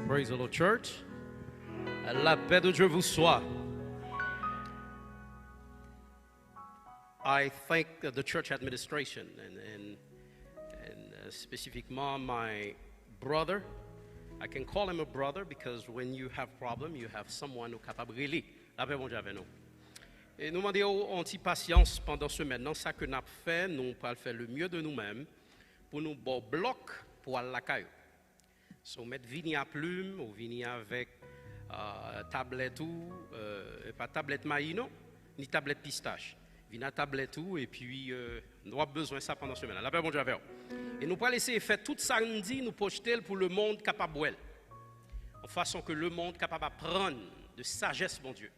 Praise the Lord, church. La paix de Dieu vous soit. I thank the church administration and specifically my brother. I can call him a brother because when you have problem, you have someone who est capable de régler. La paix de Dieu avec nous. Et nous demandons un petit patience pendant ce maintenant. Ça que nous avons fait, nous allons faire le mieux de nous-mêmes pour nous bloquer pour aller la caillou. So, mettre vini à plume ou vini avec tablette ou pas tablette maïs non, ni tablette pistache. Vini à tablette ou et puis nous avons besoin de ça pendant ce semaine. La paix bon Dieu avec vous. Et nous allons laisser faire tout samedi nous projeter pour le monde capable en façon que le monde capable d'apprendre de sagesse bon Dieu.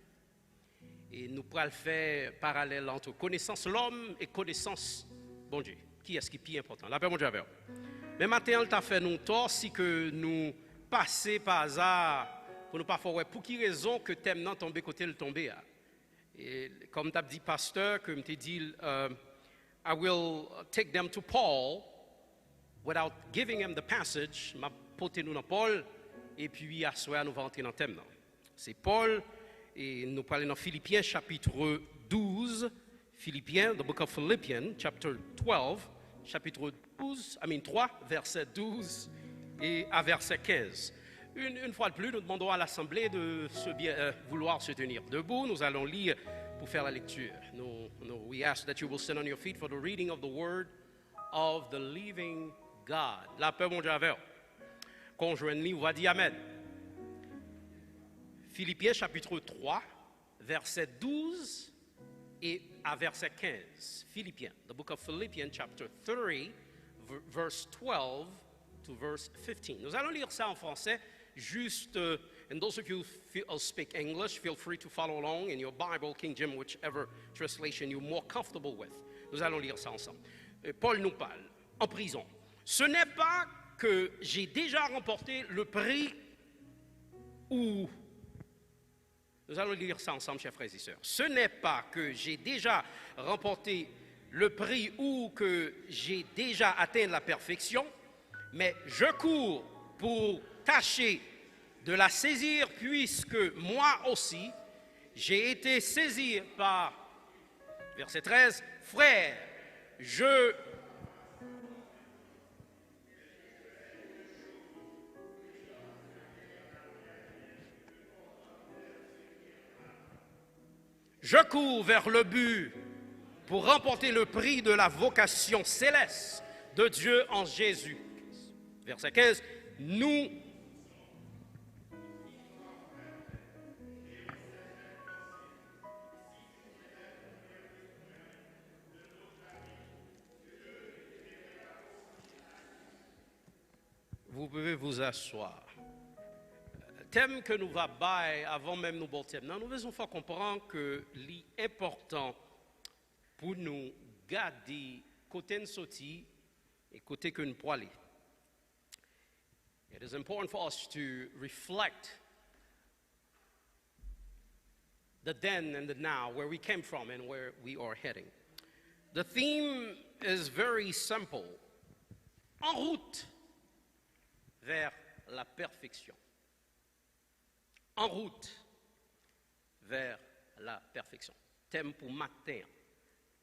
Et nous allons faire parallèle entre connaissance l'homme et connaissance bon Dieu. Qui est-ce qui est plus important? La paix bon Dieu avec vous. Mais maintenant, il a fait nous tort si que nous passer par hasard pour nous pas faire pour qui raison que thème non tomber côté le tomber. Et comme t'as dit pasteur que me dit I will take them to Paul without giving him the passage, m'a porté nous dans Paul et puis à soir nous va entrer dans thème. C'est Paul et nous parlons dans Philippiens chapitre 12, Philippiens, the book of Philippians chapter 12. Chapitre 3, verset 12 et à verset 15. Une fois de plus, nous demandons à l'Assemblée de vouloir se tenir debout. Nous allons lire pour faire la lecture. We ask that you will stand on your feet for the reading of the word of the living God. La paix, mon Dieu, avec vous. Conjoignez-nous, on va dire Amen. Philippiens chapitre 3, verset 12 et à verset 15. Philippiens, the book of Philippians chapter 3, verse 12 to verse 15. Nous allons lire ça en français, juste, and those of you who speak English, feel free to follow along in your Bible, King James, whichever translation you're more comfortable with. Nous allons lire ça ensemble. Paul nous parle, en prison. Ce n'est pas que j'ai déjà remporté le prix ou... Nous allons lire ça ensemble, chers frères et sœurs. Ce n'est pas que j'ai déjà remporté le prix ou que j'ai déjà atteint la perfection, mais je cours pour tâcher de la saisir puisque moi aussi, j'ai été saisi par, verset 13, frère, je cours vers le but pour remporter le prix de la vocation céleste de Dieu en Jésus. Verset 15, nous Vous pouvez vous asseoir. Thème que nous va bailler avant même nous bon thème. Nous devons faire comprendre que l'important pour nous garder côté de sortie et côté que nous pouvons aller. It is important for us to reflect the then and the now, where we came from and where we are heading. The theme is very simple. En route vers la perfection. En route vers la perfection. Thème pour matin.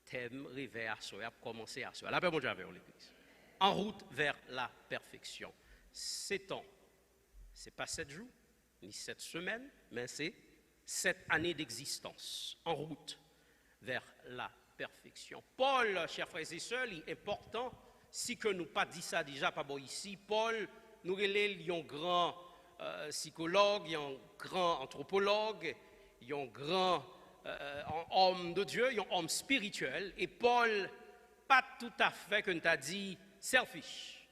Thème réveil à soi, commencer à soi. La paix, mon Dieu, avec l'église. En route vers la perfection. 7 ans. Ce n'est pas 7 jours, ni 7 semaines, mais c'est 7 années d'existence. En route vers la perfection. Paul, chers frères et sœurs, il est important, si que nous pas dit ça déjà, pas bon ici, Paul, nous relève un grand psychologue, un grand anthropologue, un grand homme de Dieu, un homme spirituel. Et Paul, pas tout à fait, comme tu as dit, selfish.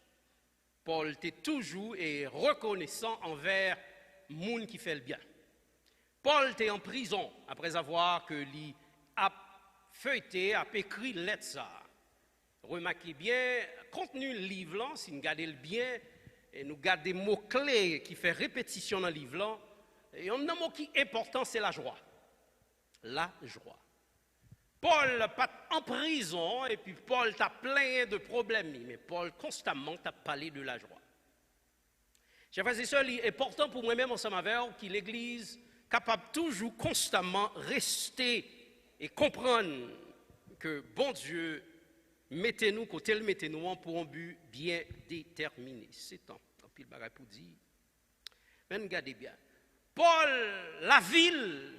Paul était toujours et reconnaissant envers le monde qui fait le bien. Paul était en prison après avoir que lui a feuilleté, a écrit lettre ça. Remarquez bien, contenu du livre là, si nous regardons le bien, et nous gardons des mots-clés qui font répétition dans le livre là, et un mot qui est important, c'est la joie. La joie. Paul pas en prison, et puis Paul t'a plein de problèmes, mais Paul constamment t'a parlé de la joie. Chers frères et sœurs, il est important pour moi-même ensemble avec vous que l'Église capable toujours constamment rester et comprendre que bon Dieu mettez-nous côté le mettez-nous pour un but bien déterminé. C'est temps. Puis le bagage pour dire. Mais regardez bien. Paul, la ville,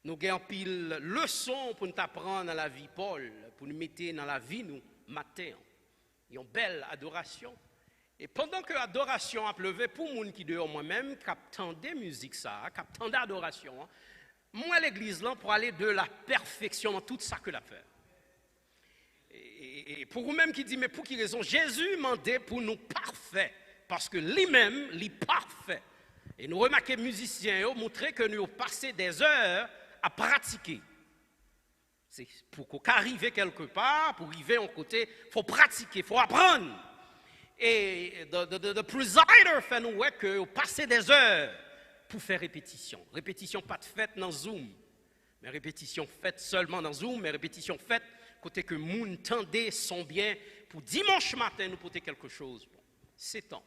nous avons pile leçon pour nous apprendre dans la vie Paul, pour nous mettre dans la vie nous matin. Une belle adoration. Et pendant que l'adoration a pleuvé, pour les gens qui dehors moi-même, qui attendent des musiques, qui attendent l'adoration, moi l'église là pour aller de la perfection dans tout ça que l'a fait. Et pour vous-même qui dit, mais pour quelle raison? Jésus demandait pour nous parfaits, parce que lui-même, il est parfait. Et nous remarquons les musiciens, montrer que nous avons passé des heures à pratiquer. C'est pour qu'on arrive quelque part, pour arriver en côté, il faut pratiquer, il faut apprendre. Et le presider fait nous voir que passer des heures pour faire répétition. Répétition pas de faite dans Zoom, mais répétition faite seulement dans Zoom, mais répétition faite côté que moun tendez son bien pour dimanche matin nous porter quelque chose. Bon, c'est temps.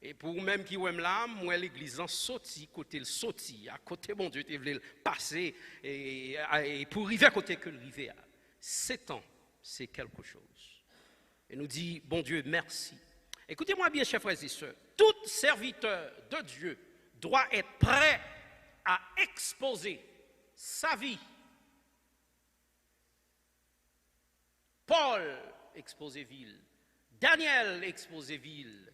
Et pour vous-même qui aiment là, moi l'église en sorti côté le sorti, à côté bon Dieu tu voulais passer et pour arriver à côté que le river. C'est temps, c'est quelque chose. Et nous dit bon Dieu merci. Écoutez-moi bien, chers frères et sœurs, tout serviteur de Dieu doit être prêt à exposer sa vie. Paul exposait ville, Daniel exposait ville,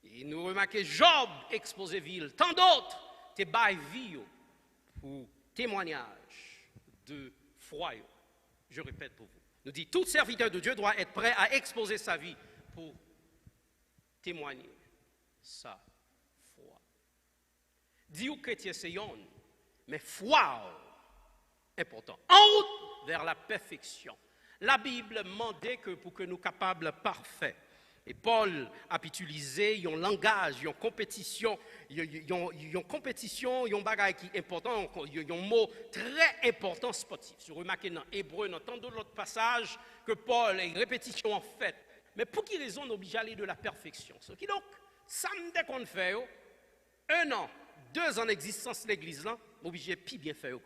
et nous remarquons Job exposait ville, tant d'autres, te bail vie pour témoignage de foi. Je répète pour vous. Nous dit tout serviteur de Dieu doit être prêt à exposer sa vie pour témoigner sa foi. Dis aux chrétiens c'est yon, mais foi important. En route vers la perfection. La Bible demandait que pour que nous capables parfaits. Et Paul a utilisé un langage, une compétition, un bagage qui est important, un mot très important sportif. Si vous remarquez dans Hébreu, dans tant d'autres passages que Paul a une répétition en fait. Mais pour quelle raison on est obligé d'aller de la perfection? Ce qui donc, samedi qu'on fait, 1 an, 2 ans d'existence de l'église, là, on est obligé de bien faire.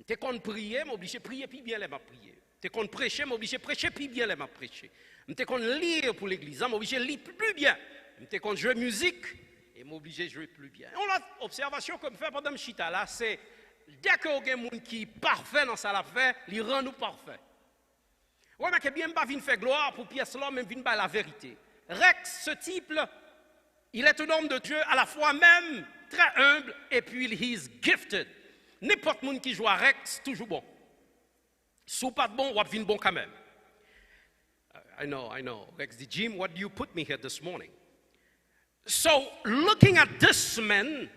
T'es qu'on prier, mais obligé de prier, puis bien les m'a prier. T'es qu'on prêcher, mais obligé de prêcher, puis bien les m'a prêcher. T'es qu'on lire pour l'église, mais obligé de lire plus bien. T'es qu'on joue musique, et m'obligé de jouer plus bien. On a observation comme fait pendant le chita là, c'est dès que y a un monde qui est parfait dans sa fait, il rend nous parfaits. Ouais, mais que bien pas vinn faire gloire pour pièce là, même vinn pas la vérité. Rex, ce type là, il est un homme de Dieu à la fois même très humble et puis il is gifted. N'importe monde qui joue à Rex, toujours bon. Si pas de bon, on va bon quand même. I know. Rex dit, Jim, what do you put me here this morning? So, looking at this man,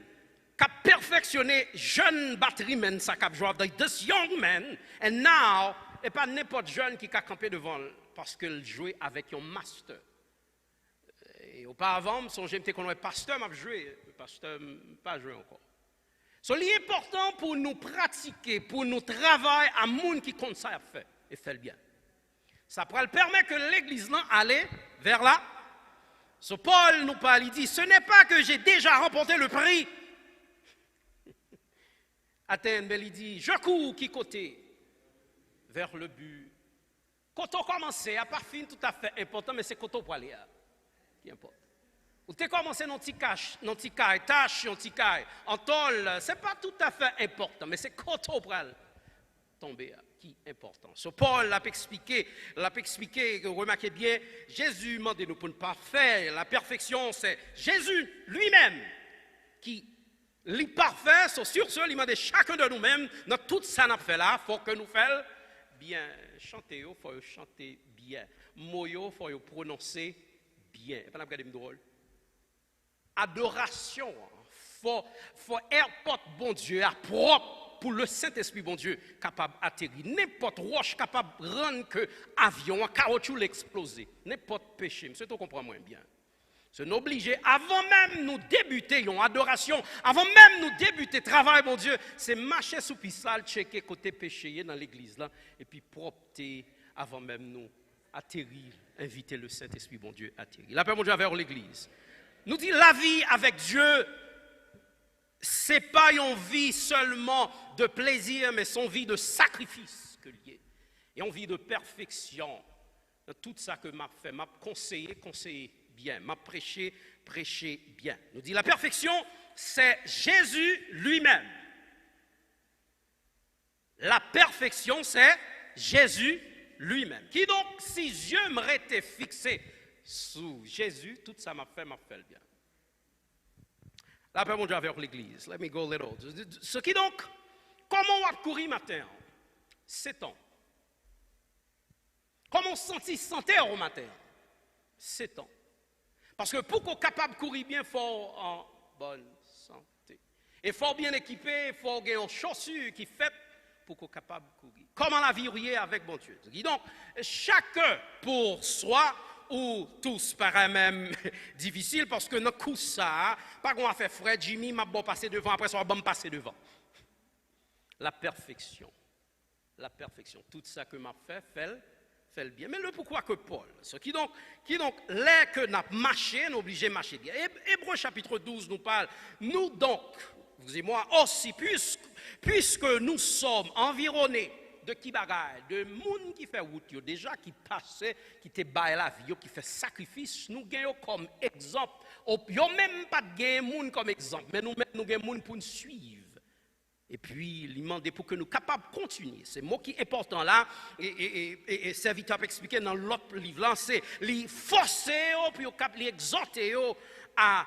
qui a perfectionné jeune batteryman, ça qui a joué avec this young man, and now, et pas n'importe jeune qui a campé devant parce qu'il jouait avec un master. Et auparavant, son j'aime qu'on est pasteur m'a joué, pasteur pas joué encore. So, c'est important pour nous pratiquer, pour nous travailler à monde qui compte ça à faire et fait le bien. Ça permet que l'église aille vers là. So, Paul nous parle, il dit, ce n'est pas que j'ai déjà remporté le prix. Athènes, il dit, je cours qui côté vers le but. Quand on commence, à part fin tout à fait important, mais c'est quand on peut aller qui importe. Ou tu commencé dans petit cache, dans petit caille, tâche, dans petit caille, en tôle, c'est pas tout à fait important, mais c'est quand on peut tomber qui est important. So Paul l'a expliqué, remarquez bien, Jésus demande nous pour ne pas faire la perfection, c'est Jésus lui-même qui est parfait. So sur ce, il demande chacun de nous-mêmes, dans tout ça n'a fait là, faut que nous fassions bien. Chanter, il faut chanter bien. Mots, il faut prononcer bien. Pas la regarder drôle. Adoration, faut airport bon Dieu à propre pour le Saint-Esprit bon Dieu capable d'atterrir. N'importe roche capable de rendre que avion, un caoutchouc l'exploser. N'importe péché, c'est tout comprendre moins bien. C'est obligé, avant même nous débuter une adoration, avant même nous débuter travail bon Dieu, c'est marcher sous pissal, checker côté péché dans l'église là, et puis propter avant même nous atterrir, inviter le Saint-Esprit, bon Dieu, atterrir. La paix, mon Dieu, avec l'Église. Nous dit la vie avec Dieu, c'est pas une vie seulement de plaisir, mais son vie de sacrifice que lié. Et une vie de perfection. Dans tout ça que m'a fait, m'a conseillé bien, m'a prêché bien. Nous dit la perfection, c'est Jésus lui-même. La perfection, c'est Jésus lui-même. Qui donc, si Dieu m'aurait été fixé sous Jésus, tout ça m'a fait le bien. La paix, mon Dieu, avec l'Église. Let me go a little. Ce qui donc, comment on a couru matin? 7 ans. Comment on sentit santé au matin? 7 ans. Parce que pour qu'on soit capable de courir bien, il faut en bonne santé. Il faut bien équipé, il faut avoir une chaussure qui fait pour qu'on soit capable de courir. Comment la vie est avec bon Dieu? Donc, chacun pour soi, ou tous paraît même difficile, parce que dans le coup ça, pas qu'on a fait Fred, Jimmy, m'a bon passer devant, après ça, va me passer devant. La perfection. Tout ça que m'a fait le bien. Mais le pourquoi que Paul, ce qui donc l'air que n'a marché, nous obligé de marcher bien. Hébreux chapitre 12 nous parle, nous donc, vous et moi aussi, puisque nous sommes environnés de qui bagaille, de monde qui fait route, déjà qui passait, qui te baille la vie, qui fait sacrifice, nous gagnons comme exemple. Yo même pas de gain monde comme exemple, mais nous gagnons monde pour nous suivre. Et puis, il demande pour que nous soyons capables de continuer. C'est le mot qui est important là, et serviteur peut expliquer dans l'autre livre là, c'est les forcer, puis les exhorter à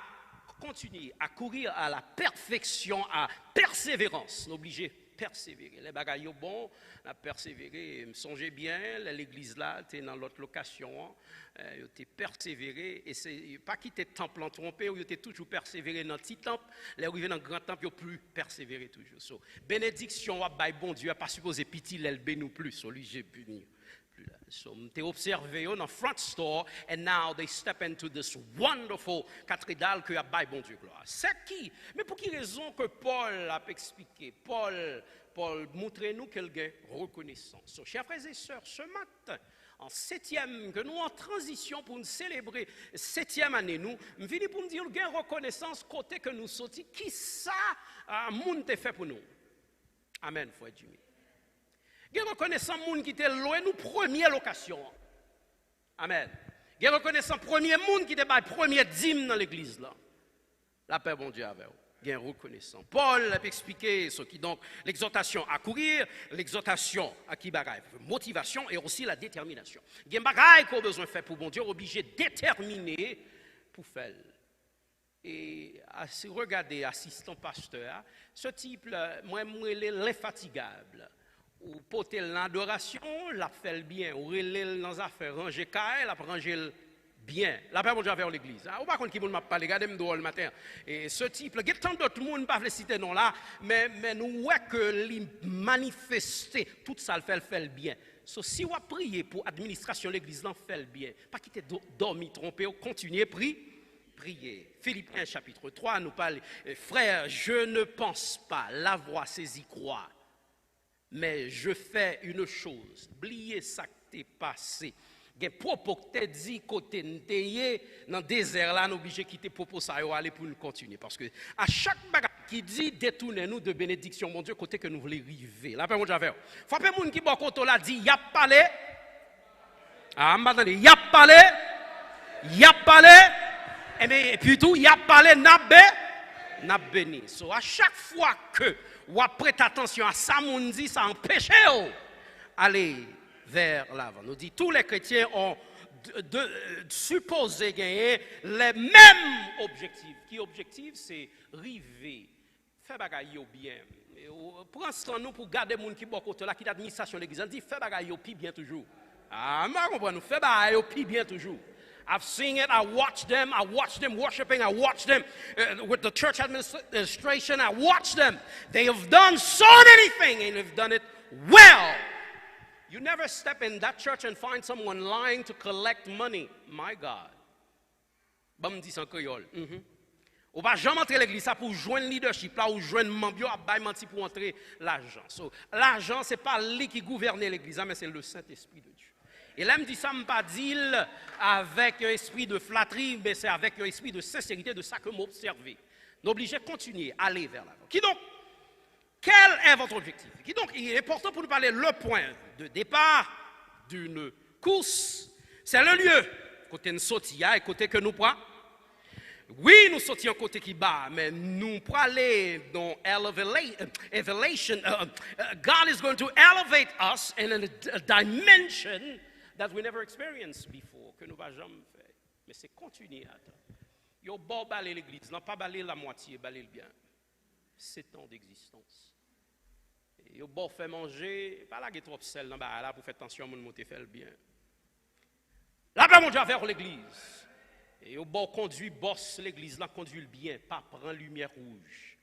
continuer, à courir à la perfection, à persévérance. Nous obligés persévérer. Les bagailles bon, la persévérer. Me songez bien, l'église là, tu es dans l'autre location, tu es persévéré, et c'est pas quitter le temple en trompé, ou tu es toujours persévéré dans le petit temple, les arrivés dans le grand temple, tu plus persévéré toujours. So, bénédiction, bon Dieu, pas supposé pitié, elle bénit plus, so lui j'ai puni. So, they observé dans front store, and now they step into this wonderful cathédrale que a bail bon Dieu gloire. C'est qui? Mais pour quelle raison que Paul a expliqué? Paul montre-nous qu'elle a reconnaissance. So, chers frères et sœurs, ce matin, en 7e, que nous en transition pour nous célébrer 7e année, nous venons pour nous dire qu'il y a reconnaissance côté que nous sortis. Qui ça, monde te fait pour nous? Amen, frère Jimmy. Il y a reconnaissant monde qui était loin nous première location. Amen. Il y a reconnaissant premier monde qui était la première dîme dans l'église là. La paix bon Dieu avec vous. Il y a reconnaissant. Paul a expliqué ce qui donc l'exhortation à courir, l'exhortation à qui bagaille, motivation et aussi la détermination. Il y a bagaille qu'on a besoin de faire pour bon Dieu, obligé de déterminer pour faire. Et si regardez assistant pasteur, ce type là, moi il est l'infatigable. Ou porter l'adoration, la fait bien. Ou relève dans les affaires, ranger caille, la ranger bien. La paix, mon Dieu, vers l'église. Ou pas contre qui m'a parlé, regardez-moi dehors le matin. Et ce type, il y a tant d'autres monde, pas les citer non là, mais nous voyons que les manifester, tout ça le fait bien. So, si vous priez pour l'administration de l'église, l'en fait bien. Pas quitter dormir, tromper, continuer, prier. Philippiens chapitre 3 nous parle, frère, je ne pense pas l'avoir saisi croire. Mais je fais une chose, oubliez ça qui t'est passé. Il y a des propos que tu dit côté n'teye dans le désert là, nous obligés de quitter propos ça et aller pour nous continuer. Parce que à chaque bagage qui dit détournez-nous de bénédiction, mon Dieu, côté que nous voulons arriver. Là, mon Dieu, faut pas moun qui bon côté là dit y a parlé. Ah, m'attendez, y a parlé. Et puis tout, y a parlé n'a béni. So à chaque fois que ou prête attention à ça, moun dit, ça empêche aller vers l'avant. Nous dit tous les chrétiens ont supposé gagner les mêmes objectifs. Qui objectif? C'est river, faire bagaille bien. Pour l'instant, nous, pour garder les gens qui sont côté là, qui est l'administration de l'église, on dit faire bagaille bien toujours. Ah, je comprends, nous faire bagaille bien toujours. I've seen it, I watched them worshiping, I watched them with the church administration, I watched them. They have done so many things and they've done it well. You never step in that church and find someone lying to collect money. My God. Bam dit en créole. On va jamais entrer l'église ça pour joindre leadership là ou joindre membre à bail menti pour entrer l'argent. So, l'argent c'est pas lui qui gouverne l'église mais c'est le Saint-Esprit de Dieu. Et là, me dit ça, me pas dit avec un esprit de flatterie, mais c'est avec un esprit de sincérité de ça que m'observer. Nous obligés de continuer, à aller vers l'avant. Qui donc, quel est votre objectif? Qui donc, il est important pour nous parler le point de départ d'une course, c'est le lieu, côté nous sortir et côté que nous prenons. Oui, nous sortions côté qui bas, mais nous pour aller dans elevation. God is going to elevate us in a dimension that we never experienced before, que nous n'avons jamais fait. Mais c'est continuer à attendre. Yo bon baler l'église, non pas baler la moitié, baler le bien. 7 ans d'existence. Yo bon fait manger, pas la trop sel dans là pour faire attention à mon monter faire le bien. Là ben mon Dieu vers l'église. Et au bon conduit boss l'église là conduit le bien, pas prendre lumière rouge.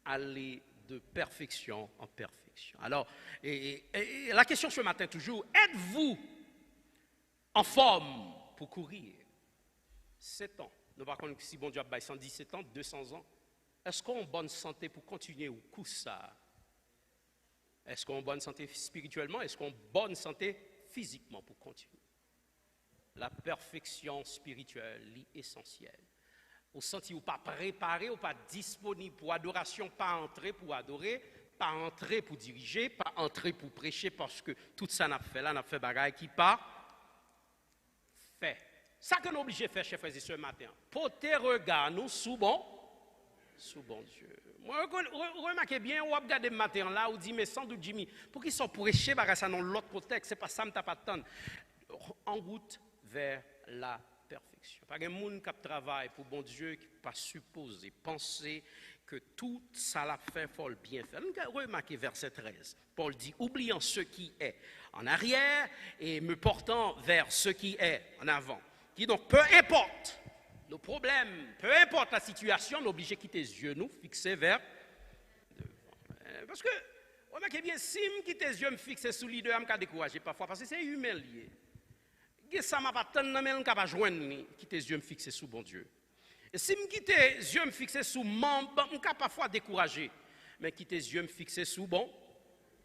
Aller de perfection en perfection. Alors et la question ce matin toujours, êtes-vous en forme pour courir 7 ans? Nous ne savons pas si bon Dieu a 117 ans, 200 ans. Est-ce qu'on est en bonne santé pour continuer ou coup ça? Est-ce qu'on est en bonne santé spirituellement? Est-ce qu'on est en bonne santé physiquement pour continuer? La perfection spirituelle est essentielle. Au senti ou pas préparé, ou pas disponible pour adoration, pas entrer pour adorer, pas entrer pour diriger, pas entrer pour prêcher, parce que tout ça n'a fait là, n'a fait bagaille qui pas fait. Ça que nous sommes obligés de faire, chers frères et sœurs, matin. Porter regard nous sous bon Dieu. Moi, remarquez bien, ou regardez le matin là, ou dit, mais sans doute Jimmy, pour qu'ils sont prêchés, ça dans l'autre contexte, c'est pas ça, me pas tant. En route vers la perfection. Pas de monde qui travaille pour bon Dieu qui pas supposé penser que tout ça l'a fait, faut le bien faire. Nous remarquez verset 13. Paul dit, oubliant ce qui est en arrière et me portant vers ce qui est en avant. Qui donc, peu importe nos problèmes, peu importe la situation, on est obligé de quitter les yeux, nous, fixer vers devant. Parce que, remarquez bien, si je quitte les yeux, me fixer sous l'idée, je me décourager parfois, parce que c'est humain lié. Ça m'a pas tant mais on capable joindre quitter les yeux me fixer sous bon Dieu. Et si me quitter les yeux me fixer sous membre, on capable parfois décourager, mais quitter les yeux me fixer sous bon.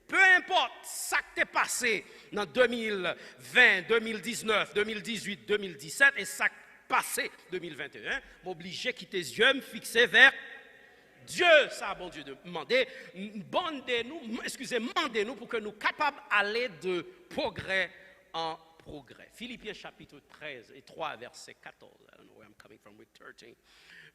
Peu importe ça qui t'est passé dans 2020, 2019, 2018, 2017 et ça qui est passé 2021, m'obliger quitter les yeux me fixer vers Dieu, ça bon Dieu demandez, demandez-nous pour que nous capables d'aller de progrès en progrès. Philippiens chapitre 13 et 3 verset 14. I don't know where I'm coming from with 13.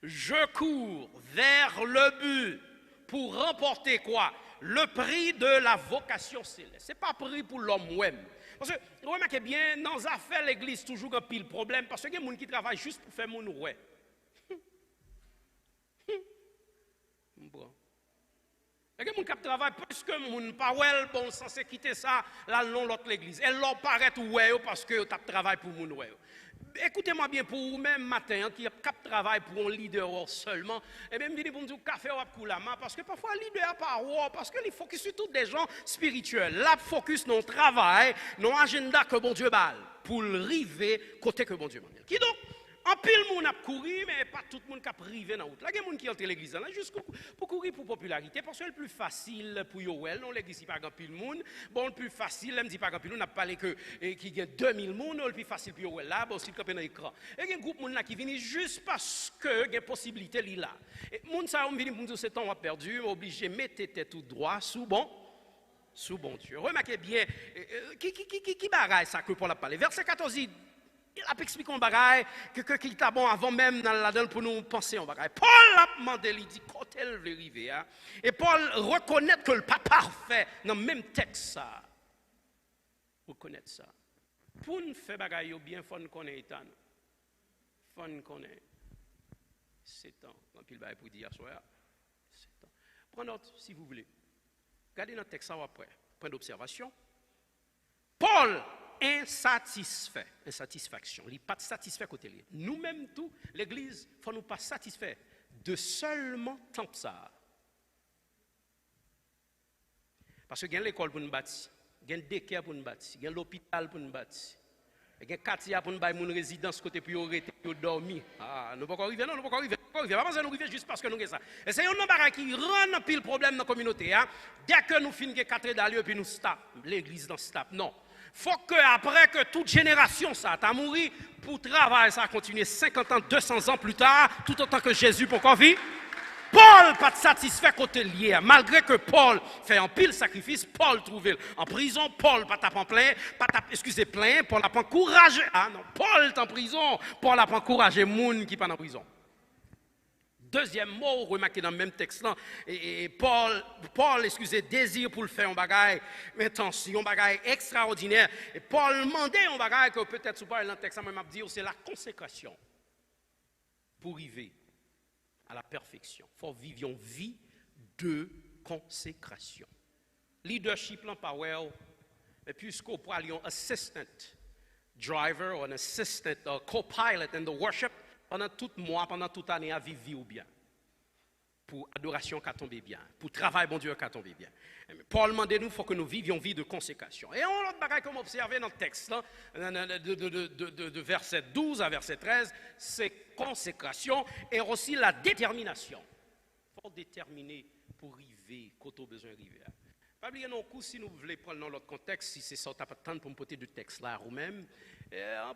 Je cours vers le but pour remporter quoi? Le prix de la vocation céleste. Ce n'est pas prix pour l'homme même. Parce que, remarquez bien, dans les affaires, l'église toujours un pile problème parce qu'il y a des gens qui travaillent juste pour faire mon ouais. Bon. Il y a des gens qui travaillent parce que mon pas bon censé quitter ça là non l'autre l'église. Elle leur paraît ouais parce que tu travailles pour mon ouais. Écoutez-moi bien pour vous même matin qui travaille pour un leader seulement et même dit pour nous café ou pour la main parce que parfois leader pas parce que il focus sur tous des gens spirituels. Là focus non travail, non agenda que bon Dieu balle pour arriver côté que bon Dieu m'a. Qui donc en pile monde a couru mais pas tout le monde qui a privé dans route. Là il y a des gens qui entrent l'église là juste pour courir pour popularité parce que le plus facile pour yo non l'église pas grand pile monde. Bon le plus facile, elle me dit pas grand pile monde, on a parlé que qui gagne 2000 monde, le plus facile pour yo là, bon si camper dans l'écran. Et il y a un groupe monde là qui vient juste parce que il y a possibilité li là. Et monde ça on vient pour dire c'est temps on a perdu, obligé mettre tête tout droit sous bon Dieu. Remarquez bien qui bagaille ça que Paul a parlé. Verset 14 dit il a expliqué un bagaille que qui était bon avant même dans la donne pour nous penser un bagaille. Paul a demandé, il dit quand elle veut arriver. Hein? Et Paul reconnaît que le pas parfait dans le même texte ça. Reconnaître ça. Pour nous faire bagaille bien, il faut nous connaître. Il faut nous connaître. 7 ans. Quand il va pour dire soir. 7 ans. Prenez note si vous voulez. Regardez notre texte après. Point d'observation. Paul insatisfaction. Il n'est pas satisfait côté lui. Nous-mêmes, tout, l'Église, il faut nous pas satisfaire de seulement tant que ça. Parce qu'il y a l'école pour nous bâtir, il y a un décaire pour nous bâtir, il y a l'hôpital pour nous bâtir, il y a un quartier pour nous bâtir, une résidence côté pour arrêter, pour dormir. Ah, nous ne pouvons pas arriver, non, nous ne pouvons pas arriver. Pas parce que nous arrivons juste parce que nous avons ça. Et c'est un nombre qui rend un pile problème dans la communauté. Hein? Dès que nous finissons 4 d'allure, puis nous stop, l'Église dans stop. Non. Faut que après que toute génération ça t'a mouru, pour travailler ça a continué 50 ans, 200 ans plus tard, tout autant que Jésus pour qu'on vit. Paul pas satisfait côté lié, malgré que Paul fait un pile sacrifice, Paul trouve en prison, Paul pas tape en plein, plein, Paul a pas encouragé, ah non, Paul est en prison, Paul a pas encouragé moun qui pas en prison. Deuxième mot, remarquez dans le même texte là, et Paul, désire pour le faire un bagage, intention, un bagage extraordinaire. Et Paul demandait un bagage que peut-être sous pas dans le texte, moi m'a dit, c'est la consécration pour arriver à la perfection. Il faut vivre une vie de consécration. Leadership là power, et puisqu'on parle d'un assistant driver ou un assistant co-pilot in the worship, pendant tout mois, pendant toute année, à vivre bien. Pour adoration qui a tombé bien. Pour travail, bon Dieu, qui a tombé bien. Paul demande nous, il faut que nous vivions une vie de consécration. Et on l'autre bagaille comme observé dans le texte, là, de verset 12 à verset 13, c'est consécration et aussi la détermination. Il faut déterminer pour arriver, quand on a besoin d'arriver. Pas oublier non coup si nous voulons prendre dans l'autre contexte, si c'est ça, tu n'as pas de temps pour me porter du texte là ou même.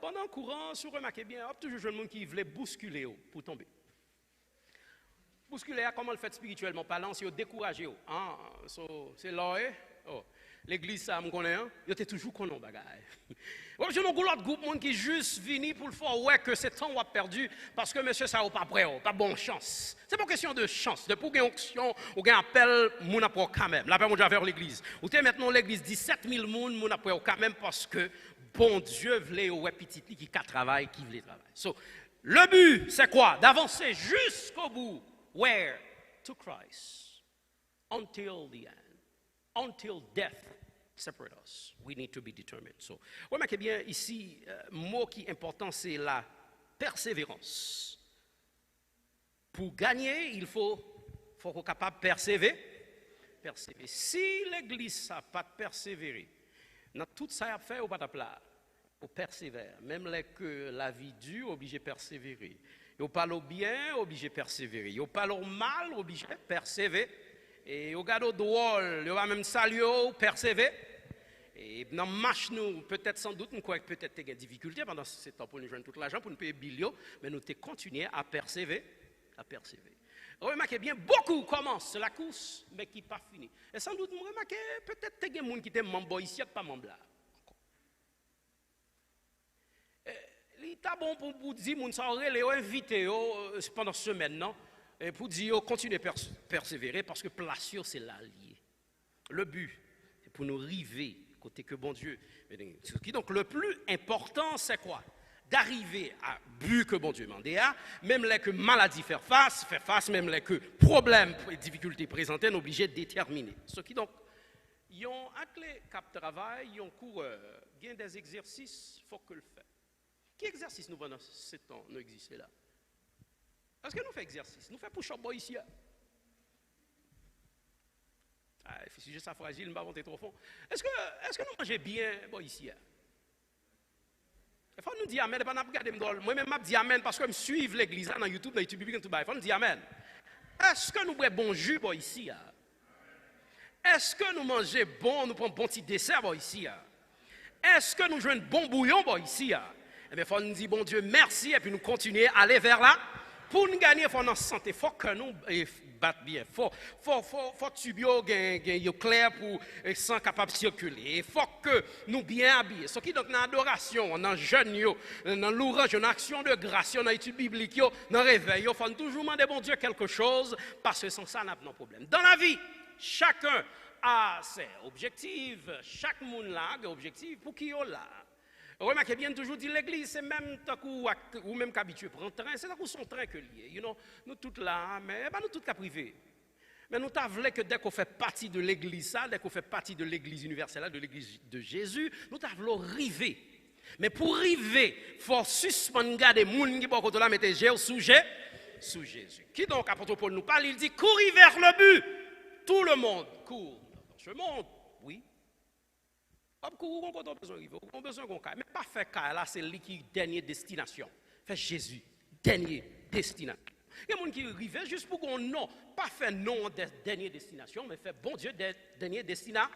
Pendant le courant, si vous remarquez bien, toujours jeune monde qui voulait bousculer pour tomber. Bousculer, comment le fait spirituellement parlant, c'est décourager. Hein? C'est là, l'église, ça, me connaît, il était toujours connu, bagaille. Je n'ai pas groupe monde qui juste venu pour le faire, ouais, que c'est temps qu'on a perdu, parce que monsieur, ça n'a pas prêt, pas bonne chance. C'est pas question de chance, de pour gagner option, ou gagner appel, mon appel quand même. L'appel, mon vers l'église. Ou t'es maintenant l'église, 17 000 moun, mon appel quand même, parce que bon Dieu voulait, ouais, petit, qui travaille, qui voulait travailler. So, le but, c'est quoi? D'avancer jusqu'au bout. Where? To Christ. Until the end. Until death separate us. We need to be determined. So, remarquez bien ici, mot qui est important, c'est la persévérance. Pour gagner, il faut être capable de persévérer. Si l'église n'a pas persévéré, dans tout ça à faire, ou pas de plat, on persévère. Même que la vie dure, obligé de persévérer. Vous parlez bien, obligé de persévérer. Vous parlez mal, obligé de persévérer. Et vous regardez drôle, vous va même saluer, persévérer. Et dans marche nous, peut-être sans doute, nous croyons que peut-être des difficultés pendant ce temps pour nous joindre tout l'argent, pour nous payer bilio, mais nous devons continuer à persévérer. Remarquez bien, beaucoup commencent la course, mais qui n'est pas fini. Et sans doute, vous remarquez, peut-être qu'il y a des gens qui étaient membres ici, pas membres là. Il est bon pour dire, nous sommes invités pendant ce semaine, non? Et pour dire, continuez à persévérer, parce que place, c'est l'allié. Le but, c'est pour nous arriver, côté que bon Dieu. Donc, le plus important, c'est quoi? D'arriver à but que bon Dieu m'a dit, même les que maladie faire face, même les que problèmes et difficultés présentées, nous obligés de déterminer. Ce qui donc, ils ont un clé cap travail, ils ont cours, il y a des exercices, il faut que le faire. Quel exercice nous pendant ce temps nous exister là? Est-ce que nous faisons exercice? Nous faisons push-up ici. Si j'ai ça fragile, je ne vais pas monter trop fond. Est-ce que nous mangeons bien ici? Il faut nous dire amen, pas regarder moi-même je dis amen parce que je suis l'église dans YouTube, dans YouTube, il faut nous dire amen. Est-ce que nous prenons bon jus ici? Est-ce que nous mangeons bon, nous prenons bon petit dessert ici? Est-ce que nous jouons un bon bouillon ici? Eh bien, il faut nous dire, bon Dieu, merci, et puis nous continuer à aller vers là. Pour nous gagner, il faut nous santé. Il faut que nous battions bien. Il faut que tubio gagne clair pour sang capable de circuler. Il faut que nous bien habillés. Ce qui donc dans l'adoration, dans le jeûne, dans l'ouvrage, dans l'action de grâce, dans l'étude biblique, dans le réveil, il faut toujours demander, bon Dieu, quelque chose, parce que sans ça, on n'a pas de problème. Dans la vie, chacun a ses objectifs. Chaque monde là a des objectifs pour qui est là. Remarquez bien, toujours dit l'église, c'est même ou même qu'habitué prendre train, c'est son train que lié. You know, nous tous là, mais pas nous tous qu'à privé. Mais nous t'avons que dès qu'on fait partie de l'église, ça, dès qu'on fait partie de l'église universelle, de l'église de Jésus, nous t'avons rivé. Mais pour river, il faut suspendre garder les gens qui vont là mettre Jésus sous Jésus. Qui donc, apôtre Paul nous parle, il dit courir vers le but. Tout le monde court dans ce monde, oui. On a besoin qu'on caille. Mais pas faire caille, là, c'est lui qui est dernière destination. Fait Jésus, dernière destination. Il y a des gens qui arrivent juste pour qu'on non, pas faire non de dernière destination, mais faire bon Dieu, dernière destination.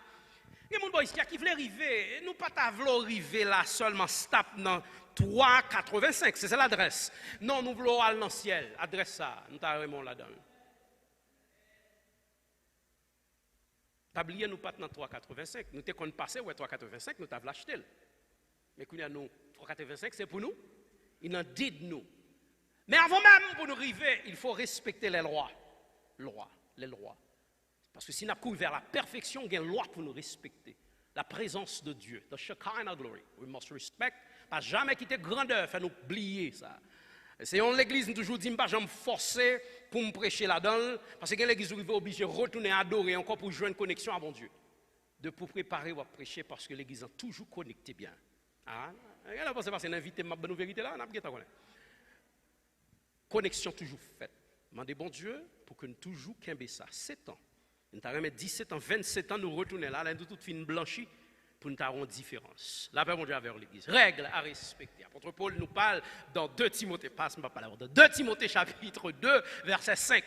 Il y a des gens qui veulent arriver. Nous pas voulons arriver là seulement stop dans 385. C'est ça l'adresse. Non, nous voulons aller dans le ciel. Adresse ça. Nous t'arrêtons là-dedans. Tablier nous pas dans 385. Nous t'es qu'on passé ouais 385. Nous t'avons acheté. Mais quand nous 385 c'est pour nous. Il en dit nous. Mais avant même pour nous arriver, il faut respecter les lois. Les lois. Parce que si nous courons vers la perfection, il y a une loi pour nous respecter. La présence de Dieu, the Shekinah glory. We must respect. Pas jamais quitter grandeur, faire nous oublier ça. C'est en l'église, nous toujours dit, pas jamais forcer pour me prêcher là-dedans. Parce que l'église est obligée de retourner adorer encore pour jouer une connexion à bon Dieu. De pour préparer ou à prêcher parce que l'église est toujours connectée bien. Ah, regardez, parce que c'est invité, ma bonne vérité là, on a bien connexion toujours faite. Demandez bon Dieu pour que nous toujours qu'aimer ça. 7 ans. Nous avons 17 ans, 27 ans, nous retournons là, nous toute fine blanchie pour nous avoir une différence. La paix, mon Dieu, vers l'église. Règles à respecter. Apôtre Paul nous parle dans 2 Timothée, dans 2 Timothée chapitre 2, verset 5.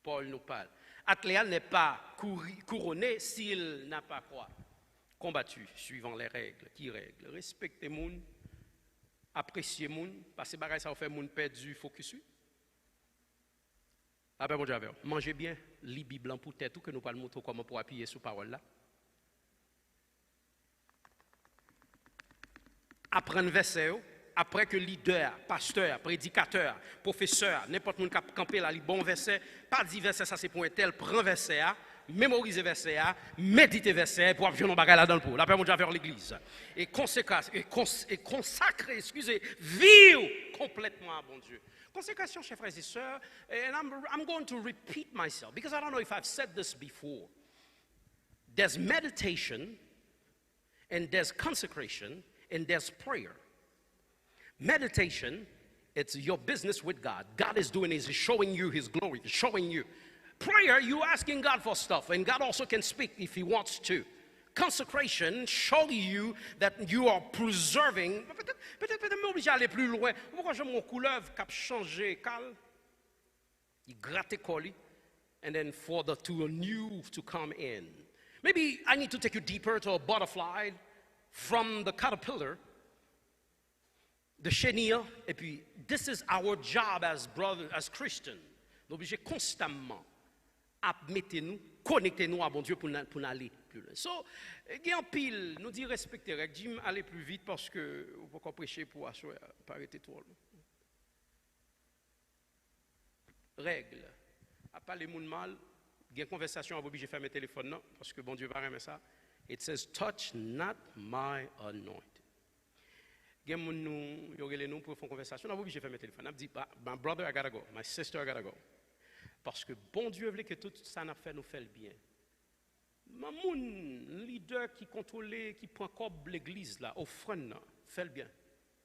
Paul nous parle. Athlète n'est pas couronné s'il n'a pas quoi combattu, suivant les règles. Qui règles? Respectez les gens, appréciez les gens, parce que ça fait les gens perdre du focus. Après, bon Dieu, mangez bien, lis Bible pour tête, tout que nous parlons montrer comment pour appuyer sur parole là. Apprendre verset, après que leader, pasteur, prédicateur, professeur, n'importe qui qui camper là, les bons versets, pas dit verset, ça c'est pour un tel, prends verset, mémoriser verset, méditer verset, pour avoir un bagage là dans le pot. Après, mon Dieu, vers l'église. Et consacrer, excusez, vivre complètement à bon Dieu. Consécration, chers frères et sœurs, and I'm going to repeat myself because I don't know if I've said this before. There's meditation, and there's consecration, and there's prayer. Meditation, it's your business with God. God is doing is showing you His glory, showing you. Prayer, you're asking God for stuff, and God also can speak if He wants to. Consecration show you that you are preserving. Peut-être m'oblige à aller plus loin. Pourquoi j'ai mon couleuvre qui a changé, cal, il gratte colis, and then for the to a new to come in. Maybe I need to take you deeper to a butterfly from the caterpillar, the chenille, et puis this is our job as brothers, as Christians. Nous obligés constamment à mettre nous, connecter nous à bon Dieu pour aller plus loin. So, il y a un pile, nous dit respecter règles, dis aller plus vite parce que on peut pas prêcher pour assurer, pas arrêter trop. Règles. À pas les moun mal, il y a une conversation à obligé de faire mes téléphones non parce que bon Dieu va aimer ça. It says touch not my anointed. Il y a nous, il y aurait les noms pour faire une conversation, on a obligé de faire mes téléphones. On dit my brother I gotta go, my sister I gotta go. Parce que bon Dieu veut que tout ça n'a fait nous fait le bien. Mon leader qui contrôle, qui prend comme l'église là, offrande, fait le bien.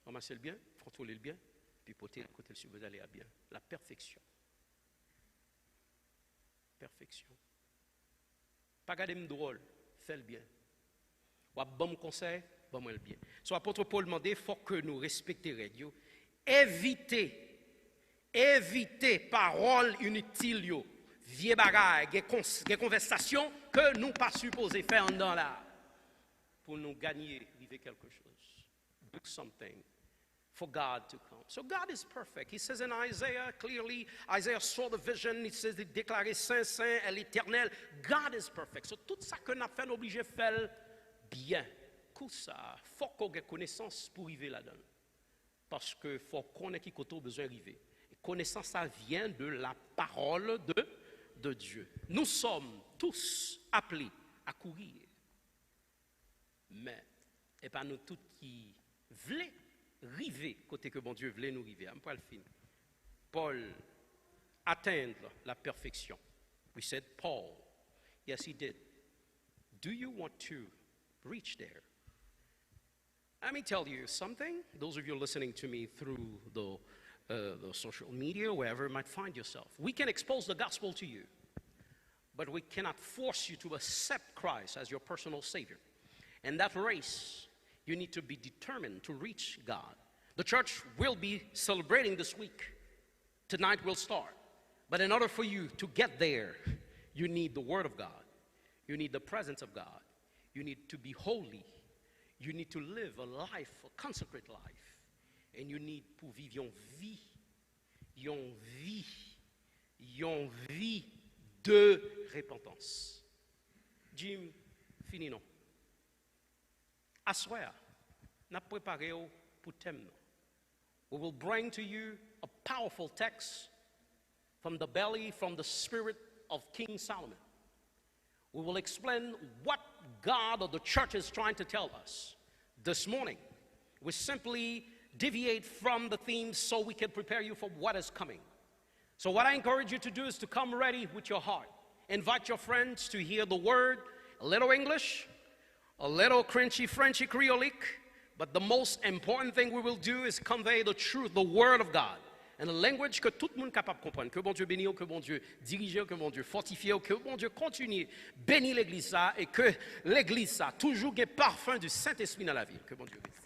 Ramasser le bien, contrôler le bien, puis côté le vous allez à bien. La perfection. Perfection. Pas garder drôle, fait le bien. Ou bon conseil, bon le bien. Soit apôtre Paul demandait, il faut que nous respections les règles. Évitez paroles inutiles, vieux bagailles, des conversations que nous pas supposés faire dans là pour nous gagner, vivre quelque chose. Do something for God to come. So God is perfect. He says in Isaiah clearly, Isaiah saw the vision. He says, il déclarait saint, saint, l'éternel. God is perfect. So tout ça que nous avons fait, nous obligés de faire bien. Tout ça, il faut qu'on ait connaissance pour arriver là-dedans. Parce que faut qu'on ait qui a besoin d'arriver. Connaissance, ça vient de la parole de Dieu. Nous sommes tous appelés à courir. Mais, et pas nous tous qui voulons arriver, côté que bon Dieu voulait nous arriver. On peut le finir. Paul, atteindre la perfection. We said, Paul, yes, he did. Do you want to reach there? Let me tell you something. Those of you listening to me through the social media, wherever you might find yourself. We can expose the gospel to you, but we cannot force you to accept Christ as your personal Savior. In that race, you need to be determined to reach God. The church will be celebrating this week. Tonight we'll start. But in order for you to get there, you need the Word of God. You need the presence of God. You need to be holy. You need to live a life, a consecrated life. And you need pour vivre une vie de repentance. Jim, fini non. Assoir, n'a préparé pour thème. We will bring to you a powerful text from the belly, from the spirit of King Solomon. We will explain what God or the church is trying to tell us. This morning, we simply deviate from the theme so we can prepare you for what is coming. So what I encourage you to do is to come ready with your heart. Invite your friends to hear the word, a little English, a little Frenchy Creolique, but the most important thing we will do is convey the truth, the word of God. In a language que tout le monde est capable de comprendre. Que bon Dieu bénisse, que bon Dieu dirige, que bon Dieu fortifie, que bon Dieu continue bénir l'église ça et que l'église ça toujours ait parfum du Saint-Esprit dans la vie. Que bon Dieu bénisse.